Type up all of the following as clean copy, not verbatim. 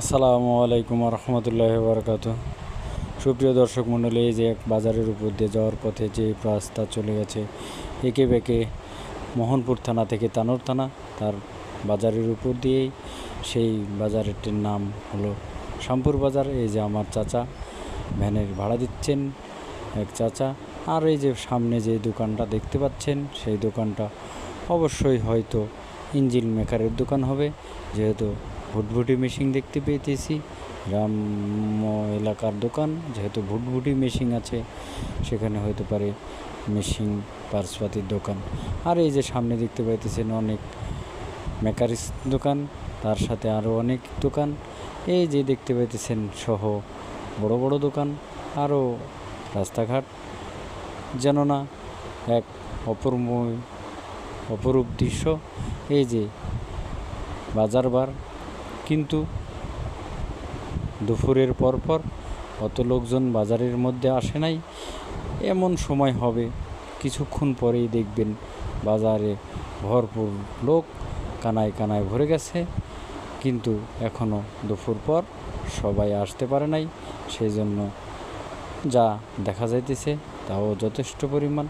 আসসালামু আলাইকুম রহমতুল্লাহি বারাকাতু। সুপ্রিয় দর্শক মণ্ডলী, এই যে এক বাজারের উপর দিয়ে যাওয়ার পথে যে রাস্তা চলে গেছে এঁকে বেঁকে মোহনপুর থানা থেকে তানোর থানা, তার বাজারের উপর দিয়েই সেই বাজারটির নাম হলো শ্যামপুর বাজার। এই যে আমার চাচা ভ্যানের ভাড়া দিচ্ছেন, এক চাচা। আর এই যে সামনে যে দোকানটা দেখতে পাচ্ছেন সেই দোকানটা অবশ্যই হয়তো ইঞ্জিন মেকারের দোকান হবে, যেহেতু ভুটভুটি মেশিন দেখতে পেয়েছি। গ্রাম্য এলাকার দোকান, যেহেতু ভুটভুটি মেশিন আছে সেখানে হতে পারে মেশিন পার্সপাতির দোকান। আর এই যে সামনে দেখতে পাইতেছেন অনেক মেকারিস দোকান, তার সাথে আরও অনেক দোকান এই যে দেখতে পাইতেছেন সহ বড় বড় দোকান। আরও রাস্তাঘাট যেন না এক অপরূপ দৃশ্য। এই যে বাজার বার, কিন্তু দুপুরের পরপর অত লোকজন বাজারের মধ্যে আসে নাই। এমন সময় হবে কিছুক্ষণ পরেই দেখবেন বাজারে ভরপুর লোক, কানায় কানায় ভরে গেছে। কিন্তু এখনও দুপুর পর সবাই আসতে পারে নাই, সেই জন্য যা দেখা যাইতেছে তাও যথেষ্ট পরিমাণ।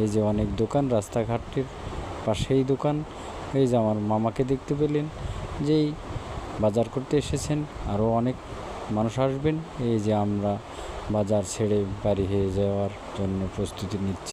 এই যে অনেক দোকান, রাস্তাঘাটের পাশেই দোকান। এই যে আমার মামাকে দেখতে পেলেন, যেই বাজার করতে এসেছেন। আরও অনেক মানুষ আসবেন। এই যে আমরা বাজার ছেড়ে বাড়ি হয়ে যাওয়ার জন্য প্রস্তুতি নিচ্ছি।